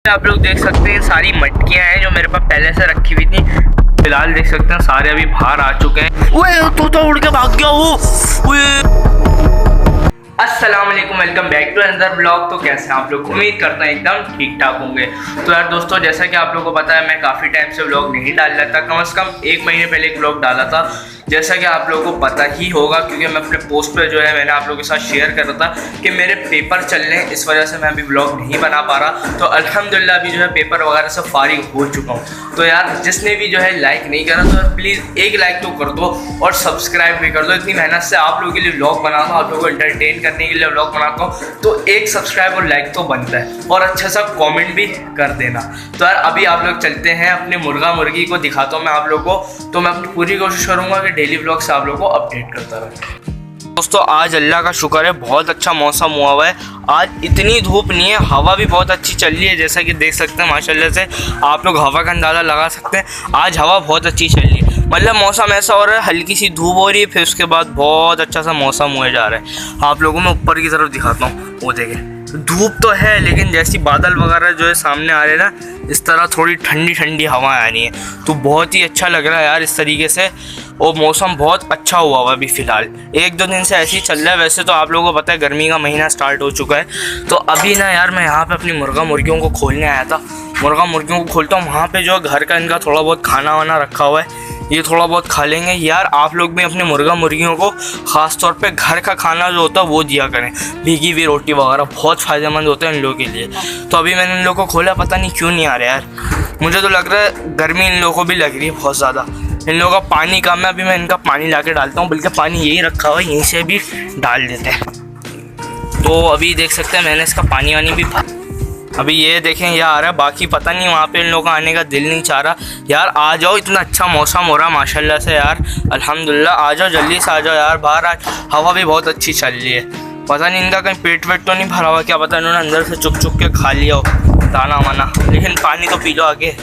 आप लोग देख सकते हैं सारी मटकियां हैं जो मेरे पास पहले से रखी हुई थी। फिलहाल देख सकते हैं सारे अभी बाहर आ चुके हैं। ओए तो उड़ के भाग गया वो। अस्सलाम वालेकुम, welcome back to another blog. तो कैसे हैं आप लोग? उम्मीद करते हैं एकदम ठीक ठाक होंगे। तो यार दोस्तों, जैसा कि आप लोगों को पता है मैं काफ़ी टाइम से व्लॉग नहीं डाल रहा था। कम से कम 1 महीने पहले एक व्लॉग डाला था, जैसा कि आप लोगों को पता ही होगा, क्योंकि मैं अपने पोस्ट पे जो है मैंने आप लोगों के साथ शेयर कर रहा था कि मेरे पेपर चल रहे हैं, इस वजह से मैं अभी व्लॉग नहीं बना पा रहा। तो अल्हम्दुलिल्लाह अभी जो है पेपर वगैरह से फारिग हो चुका हूँ। तो यार जिसने भी जो है लाइक नहीं करा तो प्लीज़ एक लाइक तो कर दो और सब्सक्राइब भी कर दो। इतनी मेहनत से आप लोगों के लिए व्लॉग बनाता हूँ, आप लोगों को एंटरटेन करने के लिए व्लॉग बनाता हूँ, तो एक सब्सक्राइब और लाइक तो बनता है, और अच्छा सा कमेंट भी कर देना। तो यार अभी आप लोग चलते हैं अपने मुर्गा मुर्गी को दिखाता हूँ मैं आप लोगों को। तो मैं अपनी पूरी कोशिश करूँगा कि डेली व्लॉग से आप लोगों को अपडेट करता रहे। दोस्तों आज अल्लाह का शुक्र है बहुत अच्छा मौसम हुआ हुआ है। आज इतनी धूप नहीं है, हवा भी बहुत अच्छी चल रही है, जैसा कि देख सकते हैं माशाल्लाह से आप लोग हवा का अंदाज़ा लगा सकते हैं। आज हवा बहुत अच्छी चल रही है, मतलब मौसम ऐसा हो रहा है, हल्की सी धूप हो रही है, फिर उसके बाद बहुत अच्छा सा मौसम हुए जा रहा है। आप लोगों में ऊपर की तरफ दिखाता हूँ, वो देखें धूप तो है, लेकिन जैसी बादल वगैरह जो है सामने आ रहे हैं ना, इस तरह थोड़ी ठंडी ठंडी हवाएं आ रही हैं, तो बहुत ही अच्छा लग रहा है यार इस तरीके से। और मौसम बहुत अच्छा हुआ हुआ अभी फ़िलहाल 1-2 दिन से ऐसे ही चल रहा है। वैसे तो आप लोगों को पता है गर्मी का महीना स्टार्ट हो चुका है। तो अभी ना यार मैं यहाँ पे अपनी मुर्गा मुर्गियों को खोलने आया था। मुर्गा मुर्गियों को खोलता हूँ, वहाँ पे जो घर का इनका थोड़ा बहुत खाना वाना रखा हुआ है, ये थोड़ा बहुत खा लेंगे। यार आप लोग भी अपने मुर्गा मुर्गियों को ख़ास तौर पे घर का खाना जो होता है वो दिया करें, भीगी हुई रोटी वगैरह बहुत फ़ायदेमंद होता है इन लोगों के लिए। तो अभी मैंने इन लोगों को खोला, पता नहीं क्यों नहीं आ रहा यार, मुझे तो लग रहा है गर्मी इन लोगों को भी लग रही है बहुत ज़्यादा। इन लोगों का पानी कम है, अभी मैं इनका पानी ला के डालता हूँ, बल्कि पानी यही रखा हुआ है, यहीं से भी डाल देते हैं। तो अभी देख सकते हैं मैंने इसका पानी वानी भी अभी ये देखें ये आ रहा है, बाकी पता नहीं वहाँ पे इन लोगों का आने का दिल नहीं चाह रहा। यार आ जाओ, इतना अच्छा मौसम हो रहा है माशाल्लाह से यार, अल्हम्दुलिल्लाह आ जाओ, जल्दी से आ जाओ यार बाहर। आज हवा भी बहुत अच्छी चल रही है, पता नहीं इनका कहीं पेट वेट तो नहीं भरा हुआ, क्या पता इन्होंने अंदर से चुक चुक के खा लिया हो दाना वाना, लेकिन पानी तो पी लो आगे।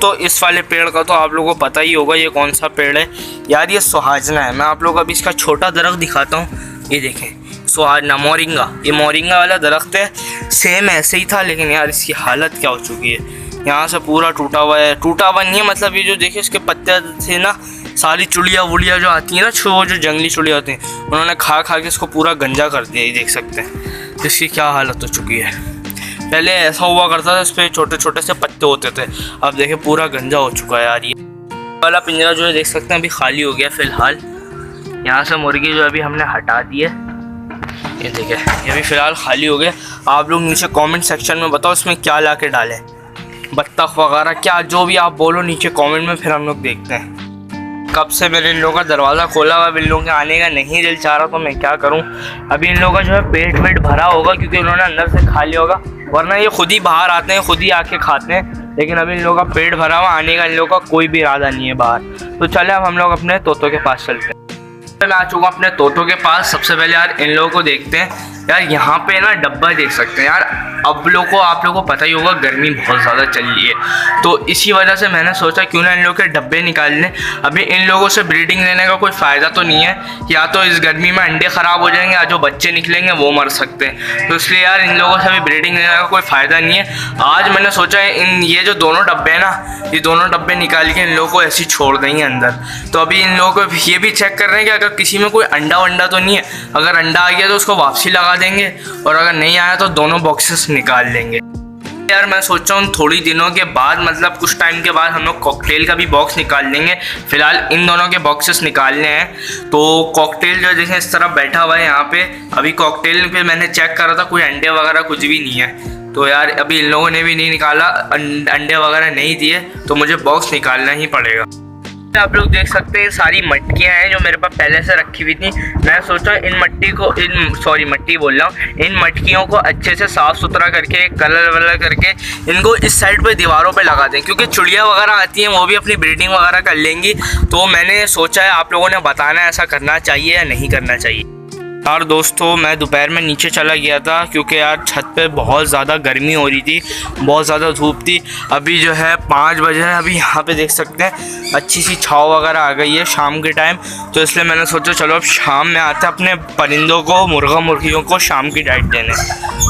तो इस वाले पेड़ का तो आप लोगों को पता ही होगा ये कौन सा पेड़ है यार, ये सुहाजना है। मैं आप लोगों को अभी इसका छोटा दरख्त दिखाता हूँ, ये देखें सुहाजना मोरिंगा, ये मोरिंगा वाला दरख्त है, सेम ऐसे ही था, लेकिन यार इसकी हालत क्या हो चुकी है, यहाँ से पूरा टूटा हुआ है। टूटा हुआ नहीं है मतलब, ये जो देखिए इसके पत्ते थे ना, सारी चुड़िया वुड़िया जो आती हैं ना, जो जंगली चुड़िया होती हैं, उन्होंने खा खा के इसको पूरा गंजा कर दिया। ये देख सकते हैं इसकी क्या हालत हो चुकी है। पहले ऐसा हुआ करता था, इस पर छोटे छोटे से पत्ते होते थे, अब देखिए पूरा गंजा हो चुका है यार। ये वाला पिंजरा जो है देख सकते हैं अभी खाली हो गया फ़िलहाल। यहाँ से मुर्गी जो अभी हमने हटा दी है, ये देखिए ये भी फ़िलहाल खाली हो गया। आप लोग नीचे कमेंट सेक्शन में बताओ इसमें क्या ला के डालें, बत्तख वगैरह क्या जो भी आप बोलो नीचे कमेंट में, फिर हम लोग देखते हैं। कब से मैंने इन लोगों का दरवाज़ा खोला हुआ, इन लोगों के आने का नहीं दिल चाह रहा, तो मैं क्या करूं। अभी इन लोगों का जो है पेट वेट भरा होगा, क्योंकि उन्होंने अंदर से खा लिया होगा, वरना ये खुद ही बाहर आते हैं, खुद ही आके खाते हैं। लेकिन अभी इन लोगों का पेट भरा हुआ, आने का इन लोगों का कोई भी इरादा नहीं है बाहर। तो चले अब हम लोग अपने तोतों के पास चलते हैं। मैं आ चुका हूँ अपने तोतों के पास। सबसे पहले यार इन लोगों को देखते हैं। यार यहाँ पे ना डब्बा देख सकते हैं यार, अब आप लोगों को पता ही होगा गर्मी बहुत ज़्यादा चल रही है, तो इसी वजह से मैंने सोचा क्यों ना इन लोगों के डब्बे निकाल लें। अभी इन लोगों से ब्रीडिंग लेने का कोई फ़ायदा तो नहीं है, या तो इस गर्मी में अंडे ख़राब हो जाएंगे, या जो बच्चे निकलेंगे वो मर सकते हैं। तो इसलिए यार इन लोगों से अभी ब्रीडिंग लेने का कोई फ़ायदा नहीं है। आज मैंने सोचा है ये जो दोनों डब्बे हैं ना, ये दोनों डब्बे निकाल के इन लोगों को ऐसे ही छोड़ देंगे अंदर। तो अभी इन लोगों को ये भी चेक कर रहे हैं कि अगर किसी में कोई अंडा वंडा तो नहीं है, अगर अंडा आ गया तो उसको वापसी लगा देंगे, और अगर नहीं आया तो दोनों बॉक्सेस निकाल लेंगे। यार मैं सोच रहा हूँ थोड़ी दिनों के बाद, मतलब कुछ टाइम के बाद हम लोग कॉकटेल का भी बॉक्स निकाल लेंगे। फिलहाल इन दोनों के बॉक्सेस निकालने हैं। तो कॉकटेल जो जैसे इस तरह बैठा हुआ है यहाँ पे, अभी कॉकटेल पे मैंने चेक करा था कोई अंडे वगैरह कुछ भी नहीं है। तो यार अभी इन लोगों ने भी नहीं निकाला, अंडे वगैरह नहीं दिए, तो मुझे बॉक्स निकालना ही पड़ेगा। आप लोग देख सकते हैं सारी मटकियां हैं जो मेरे पास पहले से रखी हुई थी। मैं सोचा इन मट्टी बोल रहा हूँ, इन मटकियों को अच्छे से साफ़ सुथरा करके कलर वलर करके इनको इस साइड पे दीवारों पे लगा दें, क्योंकि चिड़िया वगैरह आती हैं वो भी अपनी ब्रीडिंग वगैरह कर लेंगी। तो मैंने सोचा है आप लोगों ने बताना है ऐसा करना चाहिए या नहीं करना चाहिए। यार दोस्तों मैं दोपहर में नीचे चला गया था क्योंकि यार छत पे बहुत ज़्यादा गर्मी हो रही थी, बहुत ज़्यादा धूप थी। अभी जो है 5 बजे है, अभी यहाँ पे देख सकते हैं अच्छी सी छाँव वगैरह आ गई है शाम के टाइम, तो इसलिए मैंने सोचा चलो अब शाम में आते हैं अपने परिंदों को, मुर्गा मुर्गियों को शाम की डाइट देने।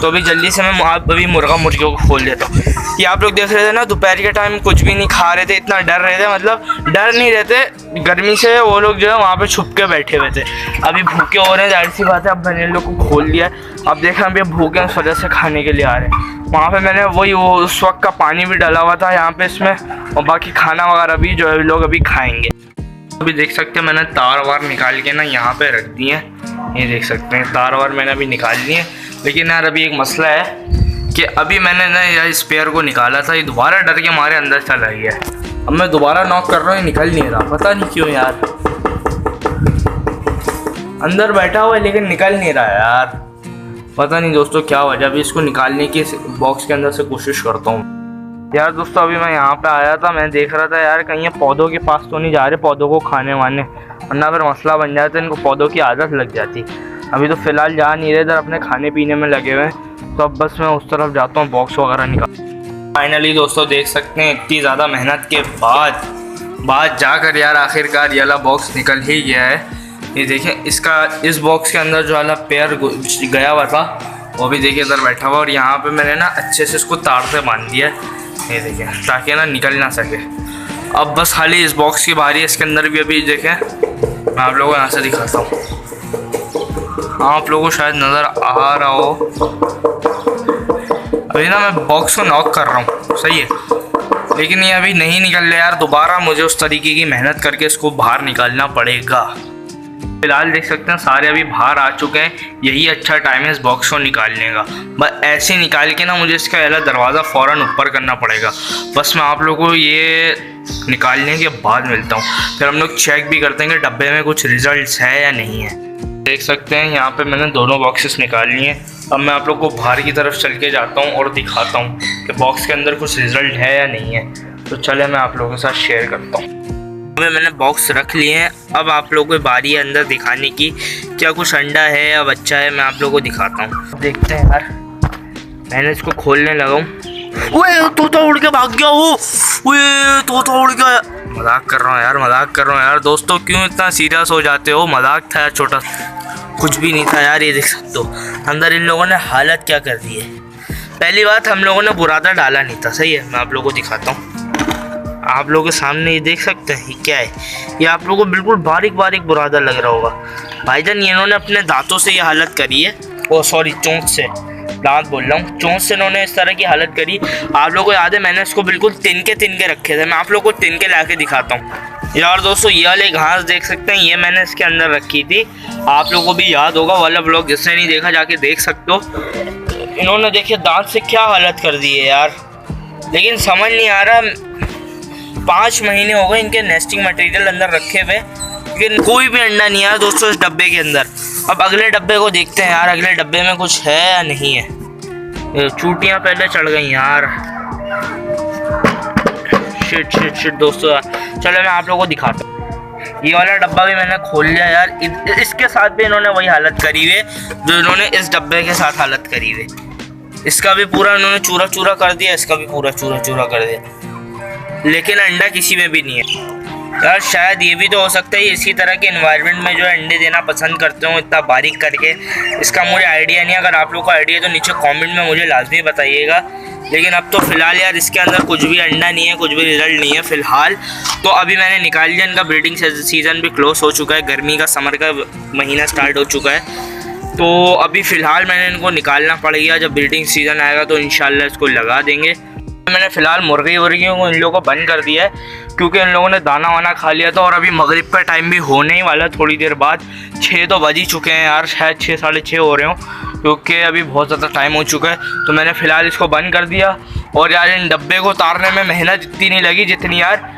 तो अभी जल्दी से मैं अभी मुर्गा मुर्गियों को खोल देता हूँ। ये आप लोग देख रहे थे ना, दोपहर के टाइम कुछ भी नहीं खा रहे थे, इतना डर रहे थे, मतलब डर नहीं रहते गर्मी से, वो लोग जो है वहाँ पे छुप के बैठे हुए थे। अभी भूखे हो रहे हैं, जाहिर सी बात है, अब मैंने इन लोग को खोल दिया। अब देखें अभी भूखे उस वजह से खाने के लिए आ रहे हैं। वहाँ पे मैंने वो उस वक्त का पानी भी डाला हुआ था यहाँ पे इसमें, और बाकी खाना वगैरह भी जो है लोग अभी खाएंगे। अभी देख सकते हैं मैंने तार वार निकाल के ना यहाँ पे रख दिए हैं, ये देख सकते हैं तार वार मैंने अभी निकाल लिए। लेकिन यार अभी एक मसला है कि अभी मैंने ना यार स्पेयर को निकाला था, ये दोबारा डर के हमारे अंदर चला गया है। अब मैं दोबारा नॉक कर रहा हूँ, ये निकल नहीं रहा, पता नहीं क्यों यार, अंदर बैठा हुआ है लेकिन निकल नहीं रहा है यार, पता नहीं दोस्तों क्या वजह। अभी इसको निकालने की बॉक्स के अंदर से कोशिश करता हूँ। यार दोस्तों अभी मैं यहाँ पे आया था, मैं देख रहा था यार कहीं ये पौधों के पास तो नहीं जा रहे पौधों को खाने वाने, वरना फिर मसला बन जाता है, इनको पौधों की आदत लग जाती। अभी तो फ़िलहाल जा नहीं रहे, इधर अपने खाने पीने में लगे हुए हैं, तो अब बस मैं उस तरफ जाता हूँ बॉक्स वगैरह निकाल। फाइनली दोस्तों देख सकते हैं इतनी ज़्यादा मेहनत के बाद जाकर यार आखिरकार ये वाला बॉक्स निकल ही गया है। ये देखें इस बॉक्स के अंदर जो वाला पेयर गया हुआ था वो भी देखिए इधर बैठा हुआ, और यहाँ पे मैंने ना अच्छे से इसको तार से बांध दिया है, ये देखें, ताकि ना निकल ना सके। अब बस खाली इस बॉक्स की बारी है, इसके अंदर भी अभी देखें, मैं आप लोगों को यहाँ से दिखाता हूँ, आप लोगों को शायद नज़र आ रहा हो। अभी ना मैं बॉक्स को नॉक कर रहा हूँ, सही है, लेकिन ये अभी नहीं निकल रहा यार, दोबारा मुझे उस तरीके की मेहनत करके इसको बाहर निकालना पड़ेगा। फिलहाल देख सकते हैं सारे अभी बाहर आ चुके हैं, यही अच्छा टाइम है इस बॉक्स को निकालने का। बस ऐसे निकाल के ना मुझे इसका पहला दरवाज़ा फ़ौरन ऊपर करना पड़ेगा। बस मैं आप लोगों को ये निकालने के बाद मिलता हूँ, फिर हम लोग चेक भी करते हैं कि डब्बे में कुछ रिजल्ट्स है या नहीं है। देख सकते हैं यहाँ पे मैंने दोनों बॉक्सेस निकाल लिए। अब मैं आप लोग को बाहर की तरफ चल के जाता हूँ और दिखाता हूँ कि बॉक्स के अंदर कुछ रिजल्ट है या नहीं है। तो चले मैं आप लोगों के साथ शेयर करता हूँ। अभी मैंने बॉक्स रख लिए हैं, अब आप लोगों को बारी है अंदर दिखाने की, क्या कुछ अंडा है या बच्चा है, मैं आप लोगों को दिखाता हूँ। देखते हैं यार, मैंने इसको खोलने लगा हूँ। ओए तोता उड़ के भाग गया, वो ओए तोता उड़ गया। मजाक कर रहा हूँ यार, मजाक कर रहा हूँ यार दोस्तों, क्यों इतना सीरियस हो जाते हो, मजाक था यार, छोटा कुछ भी नहीं था यार। ये देख सकते हो अंदर इन लोगों ने हालत क्या कर दी है। पहली बात, हम लोगों ने बुरादा डाला नहीं था, सही है, मैं आप लोगों को दिखाता हूँ। आप लोगों के सामने ये देख सकते हैं, ये क्या है, ये आप लोगों को बिल्कुल बारीक बारीक बुरादा लग रहा होगा। भाईजान इन्होंने अपने दांतों से ये हालत करी है, ओ सॉरी चोंच से, दांत बोल रहा हूँ, चोंच से इन्होंने इस तरह की हालत करी। आप लोगों को याद है मैंने इसको बिल्कुल तिनके रखे थे, मैं आप लोगों को तिनके ला के दिखाता हूँ। यार दोस्तों ये वाले घास देख सकते हैं, ये मैंने इसके अंदर रखी थी, आप लोगों को भी याद होगा, वाला ब्लॉग जिसने नहीं देखा जाके देख सकते हो। इन्होंने देखिए दांत से क्या हालत कर दी है यार, लेकिन समझ नहीं आ रहा, 5 महीने हो गए इनके नेस्टिंग मटेरियल अंदर रखे हुए, लेकिन कोई भी अंडा नहीं आया दोस्तों इस डब्बे के अंदर। अब अगले डब्बे को देखते हैं यार, अगले डब्बे में कुछ है या नहीं है। चूटियाँ पहले चढ़ गई यार, शिट दोस्तों यार। चलो मैं आप लोगों को दिखाता हूँ। ये वाला डब्बा भी मैंने खोल लिया यार, इसके साथ भी इन्होंने वही हालत करी हुई है जो इन्होंने इस डब्बे के साथ हालत करी हुई। इसका भी पूरा इन्होंने चूरा चूरा कर दिया, इसका भी पूरा चूरा चूरा कर दिया, लेकिन अंडा किसी में भी नहीं है यार। शायद ये भी तो हो सकता है इसी तरह के एनवायरनमेंट में जो अंडे देना पसंद करते हो इतना बारीक करके, इसका मुझे आइडिया नहीं है। अगर आप लोग को आइडिया तो नीचे कमेंट में मुझे लाजमी बताइएगा। लेकिन अब तो फ़िलहाल यार इसके अंदर कुछ भी अंडा नहीं है, कुछ भी रिजल्ट नहीं है फ़िलहाल। तो अभी मैंने निकाल लिया, इनका ब्रीडिंग सीज़न भी क्लोज हो चुका है, गर्मी का समर का महीना स्टार्ट हो चुका है, तो अभी फ़िलहाल मैंने इनको निकालना पड़ेगा। जब ब्रीडिंग सीज़न आएगा तो इंशाल्लाह इसको लगा देंगे। मैंने फ़िलहाल मुर्गियों को इन लोगों को बंद कर दिया है, क्योंकि इन लोगों ने दाना वाना खा लिया था, और अभी मगरिब का टाइम भी होने ही वाला थोड़ी देर बाद। 6 तो बज ही चुके हैं यार, शायद 6 साढ़े 6 हो रहे हो, क्योंकि अभी बहुत ज़्यादा टाइम हो चुका है। तो मैंने फ़िलहाल इसको बंद कर दिया, और यार इन डब्बे को उतारने में मेहनत इतनी नहीं लगी जितनी यार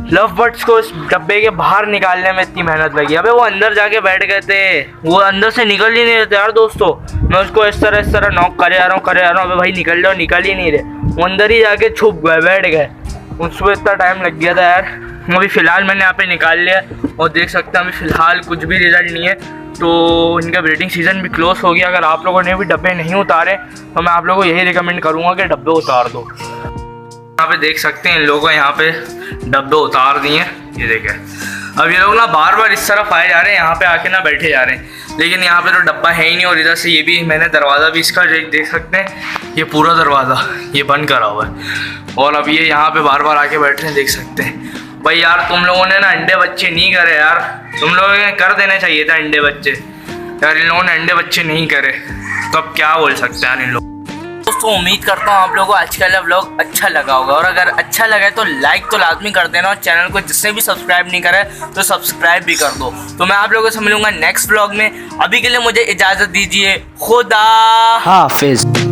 लव बर्ड्स को इस डब्बे के बाहर निकालने में इतनी मेहनत लगी। अबे वो अंदर जाके बैठ गए थे, वो अंदर से निकल ही नहीं रहे थे यार दोस्तों। मैं उसको इस तरह नॉक करे आ रहा हूँ, अबे भाई निकल जाओ, निकल ही नहीं रहे, वो अंदर ही जाके छुप गए, बैठ गए। उसको इतना टाइम लग गया था यार। अभी फ़िलहाल मैंने यहाँ पे निकाल लिया, और देख सकते हैं अभी फ़िलहाल कुछ भी रिजल्ट नहीं है। तो इनका ब्रीडिंग सीज़न भी क्लोज हो गया। अगर आप लोगों ने भी डब्बे नहीं उतारे तो मैं आप लोगों को यही रिकमेंड करूँगा कि डब्बे उतार दो। यहाँ पे देख सकते हैं इन लोगों को यहाँ पे डब्बे उतार दिए, ये देखें। अब ये लोग ना बार बार इस तरफ आए जा रहे हैं, यहाँ पे आके ना बैठे जा रहे हैं, लेकिन यहाँ पे तो डब्बा है ही नहीं। और इधर से ये भी मैंने दरवाज़ा भी इसका देख सकते हैं, ये पूरा दरवाज़ा ये बंद करा हुआ है। और अब ये यहाँ पे बार बार आके बैठ रहे हैं, देख सकते हैं। भाई यार तुम लोगों ने ना अंडे बच्चे नहीं करे यार, तुम लोगों ने कर देना चाहिए था अंडे बच्चे यार। इन लोगों ने अंडे बच्चे नहीं करे तो अब क्या बोल सकते हैं यार इन लोग। दोस्तों उम्मीद करता हूँ आप लोगों को आज का व्लॉग अच्छा लगा होगा, और अगर अच्छा लगा तो लाइक तो लाजमी कर देना, और चैनल को जिससे भी सब्सक्राइब नहीं करे तो सब्सक्राइब भी कर दो। तो मैं आप लोगों से मिलूंगा नेक्स्ट व्लॉग में। अभी के लिए मुझे इजाज़त दीजिए, खुदा हाफिज।